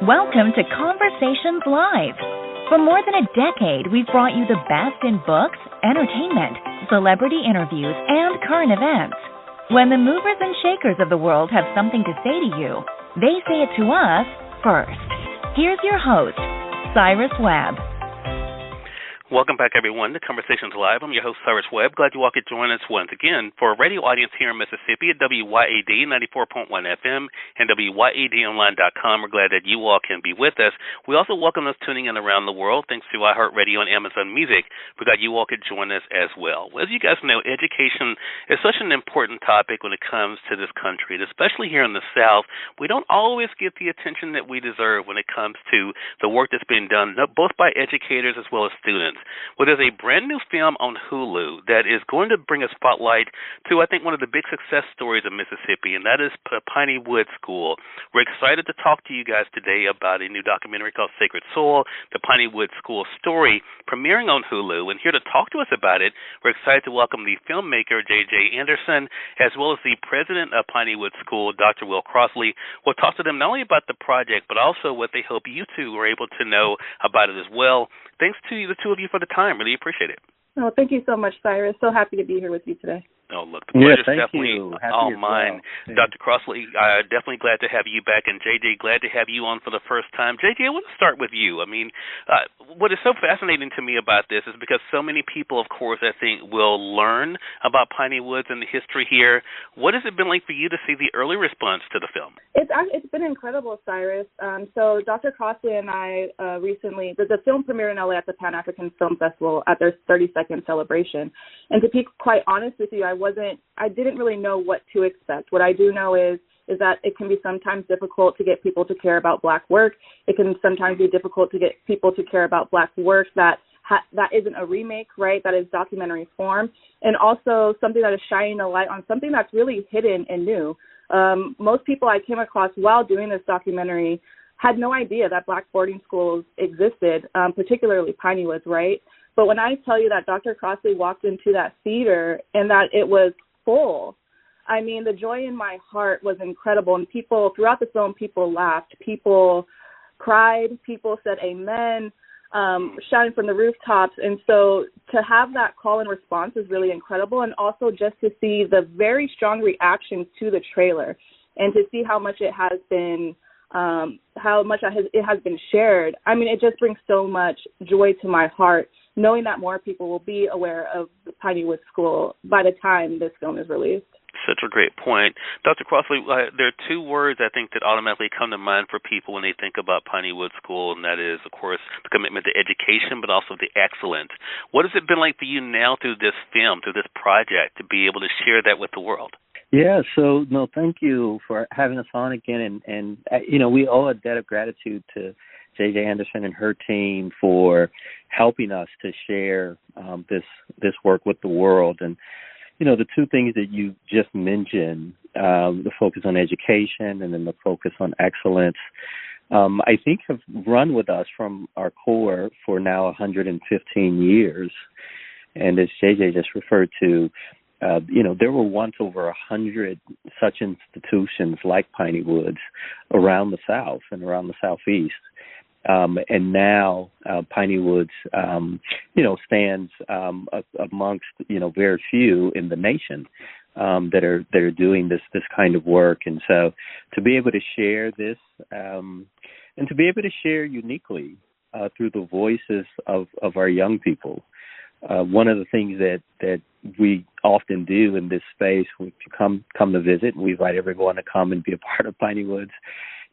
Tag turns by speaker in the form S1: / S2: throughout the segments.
S1: Welcome to Conversations Live. For more than a decade, we've brought you the best in books, entertainment, celebrity interviews, and current events. When the movers and shakers of the world have something to say to you, they say it to us first. Here's your host, Cyrus Webb.
S2: Welcome back, everyone, to Conversations Live. I'm your host, Cyrus Webb. Glad you all could join us once again for a radio audience here in Mississippi at WYAD 94.1 FM and WYADonline.com. We're glad that you all can be with us. We also welcome those tuning in around the world, thanks to iHeartRadio and Amazon Music. We're glad you all could join us as well. As you guys know, education is such an important topic when it comes to this country, and especially here in the South. We don't always get the attention that we deserve when it comes to the work that's being done, both by educators as well as students. Well, there's a brand new film on HULU that is going to bring a spotlight to, I think, one of the big success stories of Mississippi, and that is Piney School. We're excited to talk to you guys today about a new documentary called Sacred Soil, the Piney School story, premiering on HULU. And here to talk to us about it, we're excited to welcome the filmmaker, J.J. Anderson, as well as the president of Piney School, Dr. Will Crossley. We'll talk to them not only about the project, but also what they hope you two are able to know about it as well. Thanks to the two of you for the time. Really appreciate it.
S3: Oh, thank you so much, Cyrus. So happy to be here with you today.
S2: Oh, look, the pleasure's definitely
S4: all
S2: mine.
S4: Well.
S2: Dr. Crossley, definitely glad to have you back, and JJ, glad to have you on for the first time. JJ, I want to start with you. I mean, what is so fascinating to me about this is because so many people, of course, I think will learn about Piney Woods and the history here. What has it been like for you to see the early response to the film?
S3: It's been incredible, Cyrus. So Dr. Crossley and I recently, the film premiered in LA at the Pan-African Film Festival at their 32nd celebration. And to be quite honest with you, I didn't really know what to expect. What I do know is that it can be sometimes difficult to get people to care about Black work. It can sometimes be difficult to get people to care about Black work that isn't a remake, right? That is documentary form. And also something that is shining a light on something that's really hidden and new. Most people I came across while doing this documentary had no idea that Black boarding schools existed, particularly Piney Woods, right? But when I tell you that Dr. Crossley walked into that theater and that it was full, I mean, the joy in my heart was incredible. And people, throughout the film, people laughed, people cried, people said amen, shouting from the rooftops. And so to have that call and response is really incredible. And also just to see the very strong reactions to the trailer and to see how much it has been it has been shared. I mean, it just brings so much joy to my heart, knowing that more people will be aware of the Piney Woods School by the time this film is released.
S2: Such a great point. Dr. Crossley, there are two words I think that automatically come to mind for people when they think about Piney Woods School, and that is, of course, the commitment to education, but also the excellence. What has it been like for you now through this film, through this project, to be able to share that with the world?
S4: Yeah, so, no, thank you for having us on again. And we owe a debt of gratitude to J.J. Anderson and her team for helping us to share this work with the world. And, the two things that you just mentioned, the focus on education and then the focus on excellence, I think have run with us from our core for now 115 years. And as J.J. just referred to, there were once over 100 such institutions like Piney Woods around the South and around the Southeast. And now Piney Woods, stands amongst, very few in the nation that are doing this kind of work. And so to be able to share this and to be able to share uniquely through the voices of our young people. One of the things that we often do in this space, when you come to visit, we invite everyone to come and be a part of Piney Woods.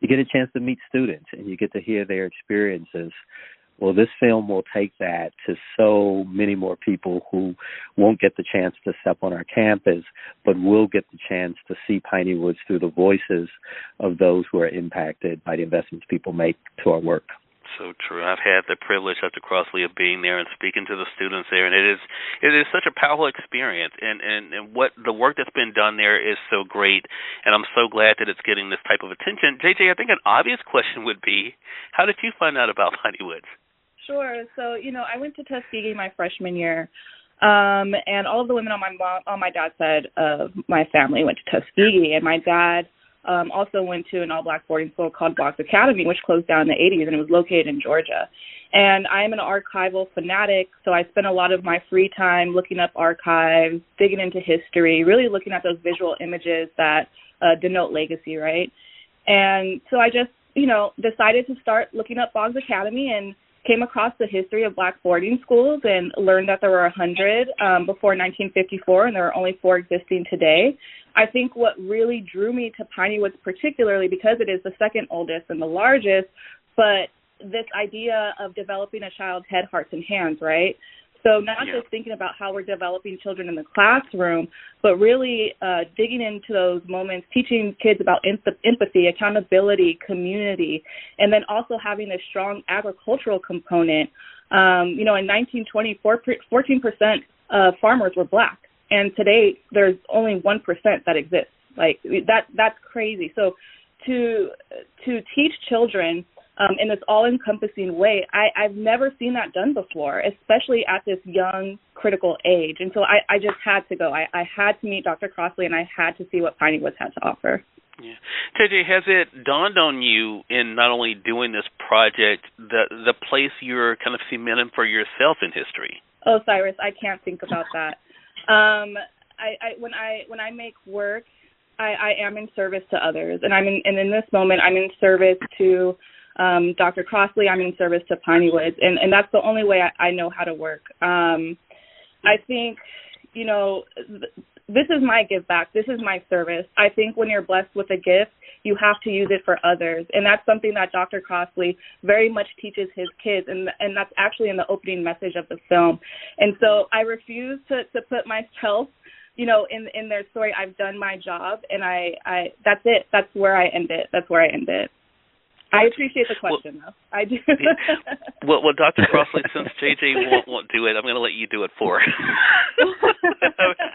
S4: You get a chance to meet students and you get to hear their experiences. Well, this film will take that to so many more people who won't get the chance to step on our campus, but will get the chance to see Piney Woods through the voices of those who are impacted by the investments people make to our work.
S2: So true. I've had the privilege, Dr. Crossley, of being there and speaking to the students there, and it is such a powerful experience. And what the work that's been done there is so great, and I'm so glad that it's getting this type of attention. JJ, I think an obvious question would be, how did you find out about Piney Woods?
S3: Sure. So I went to Tuskegee my freshman year, and all of the women on my dad's side of my family went to Tuskegee, and my dad also went to an all-black boarding school called Boggs Academy, which closed down in the 80s, and it was located in Georgia. And I am an archival fanatic, so I spend a lot of my free time looking up archives, digging into history, really looking at those visual images that denote legacy, right? And so I just, decided to start looking up Boggs Academy and came across the history of black boarding schools and learned that there were 100 before 1954, and there are only 4 existing today. I think what really drew me to Piney Woods particularly, because it is the second oldest and the largest, but this idea of developing a child's head, hearts, and hands, right? So not just thinking about how we're developing children in the classroom, but really digging into those moments, teaching kids about empathy, accountability, community, and then also having a strong agricultural component. In 1920, 14% of farmers were black, and today there's only 1% that exists. Like that's crazy. So to teach children in this all-encompassing way, I've never seen that done before, especially at this young, critical age. And so I just had to go. I had to meet Dr. Crossley, and I had to see what Piney Woods had to offer.
S2: Yeah. JJ, has it dawned on you in not only doing this project, the place you're kind of cementing for yourself in history?
S3: Oh, Cyrus, I can't think about that. When I make work, I am in service to others, and in this moment, I'm in service to Dr. Crossley. I'm in service to Piney Woods, and that's the only way I know how to work. I think, this is my give back. This is my service. I think when you're blessed with a gift, you have to use it for others, and that's something that Dr. Crossley very much teaches his kids, and that's actually in the opening message of the film. And so I refuse to put myself, in their story. I've done my job, and I that's it. That's where I end it. I appreciate the question, though. I do.
S2: Well, Dr. Crossley, since JJ won't do it, I'm going to let you do it for her.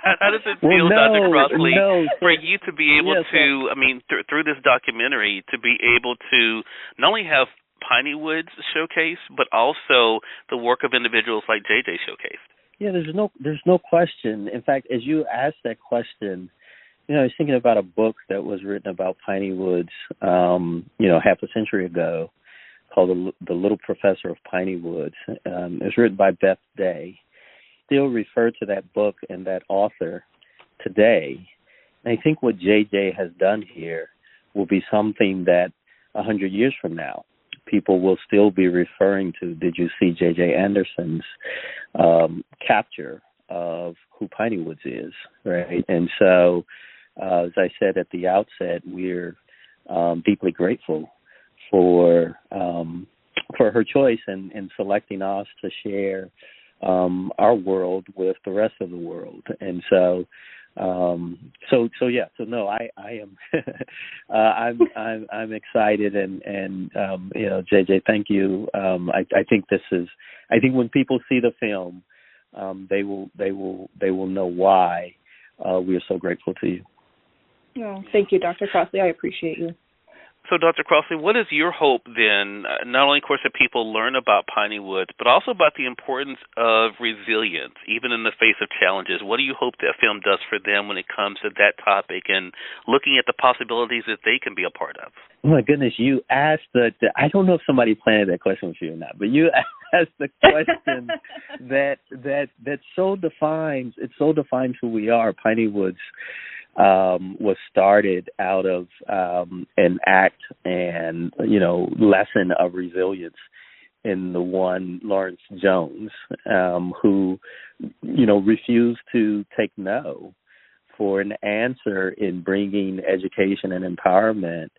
S2: How does it feel, Dr. Crossley, for you to be able to, through this documentary, to be able to not only have Piney Woods showcased, but also the work of individuals like JJ showcased?
S4: Yeah, there's no question. In fact, as you asked that question, I was thinking about a book that was written about Piney Woods, half a century ago, called The Little Professor of Piney Woods. It was written by Beth Day. Still refer to that book and that author today. And I think what JJ has done here will be something that 100 years from now, people will still be referring to. Did you see J.J. Anderson's capture of who Piney Woods is, right? And so, as I said at the outset, we're deeply grateful for her choice in selecting us to share our world with the rest of the world. And so, I am I'm excited, and JJ, thank you. I think when people see the film, they will know why we are so grateful to you.
S3: Oh, thank you, Dr. Crossley. I appreciate you.
S2: So, Dr. Crossley, what is your hope then, not only, of course, that people learn about Piney Woods, but also about the importance of resilience, even in the face of challenges? What do you hope that film does for them when it comes to that topic and looking at the possibilities that they can be a part of?
S4: Oh, my goodness, you asked I don't know if somebody planted that question for you or not, but you asked the question that so defines who we are. Piney Woods was started out of an act and lesson of resilience in the one Lawrence Jones, who refused to take no for an answer in bringing education and empowerment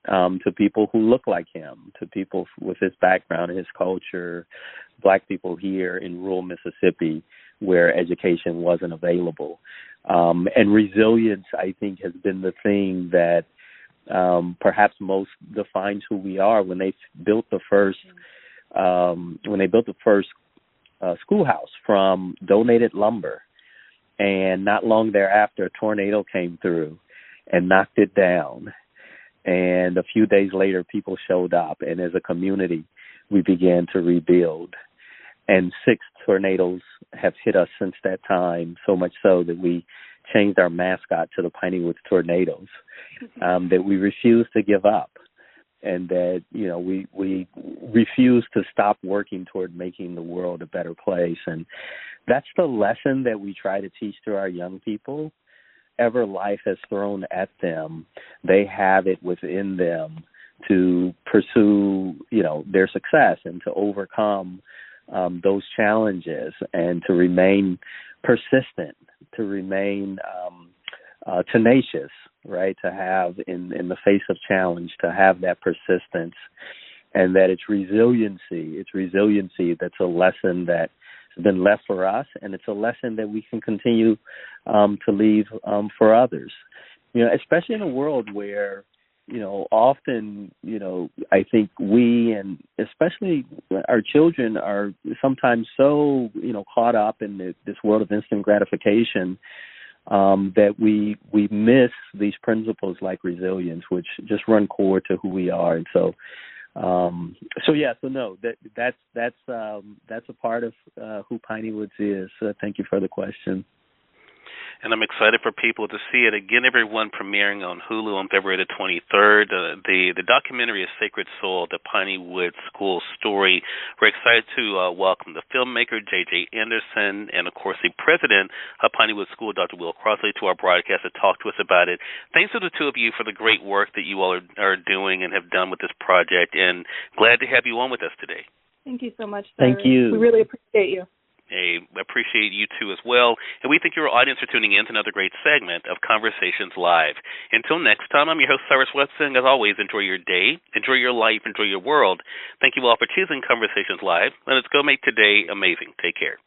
S4: to people who look like him, to people with his background and his culture, Black people here in rural Mississippi where education wasn't available. And resilience, I think, has been the thing that perhaps most defines who we are. When they built the first schoolhouse from donated lumber, and not long thereafter, a tornado came through and knocked it down. And a few days later, people showed up, and as a community, we began to rebuild. And 6 tornadoes have hit us since that time, so much so that we changed our mascot to the Piney Woods Tornadoes, that we refuse to give up, and that, you know, we refuse to stop working toward making the world a better place. And that's the lesson that we try to teach to our young people. Ever life has thrown at them, they have it within them to pursue, you know, their success and to overcome those challenges, and to remain persistent, to remain tenacious, right? To have, in the face of challenge, to have that persistence, and that it's resiliency that's a lesson that has been left for us, and it's a lesson that we can continue to leave for others. You know, especially in a world where, you know, often, you know, I think we, and especially our children, are sometimes so, you know, caught up in this world of instant gratification that we miss these principles like resilience, which just run core to who we are. And so that's a part of who Piney Woods is. So thank you for the question.
S2: And I'm excited for people to see it. Again, everyone, premiering on HULU on February the 23rd. The documentary is Sacred Soil, the Piney Woods School Story. We're excited to welcome the filmmaker, J.J. Anderson, and, of course, the president of Piney Woods School, Dr. Will Crossley, to our broadcast to talk to us about it. Thanks to the two of you for the great work that you all are doing and have done with this project, and glad to have you on with us today.
S3: Thank you so much, Cyrus.
S4: Thank you.
S3: We really appreciate you.
S2: I appreciate you too as well, and we thank your audience for tuning in to another great segment of Conversations Live. Until next time, I'm your host, Cyrus Webb, saying, as always, enjoy your day, enjoy your life, enjoy your world. Thank you all for choosing Conversations Live, and let's go make today amazing. Take care.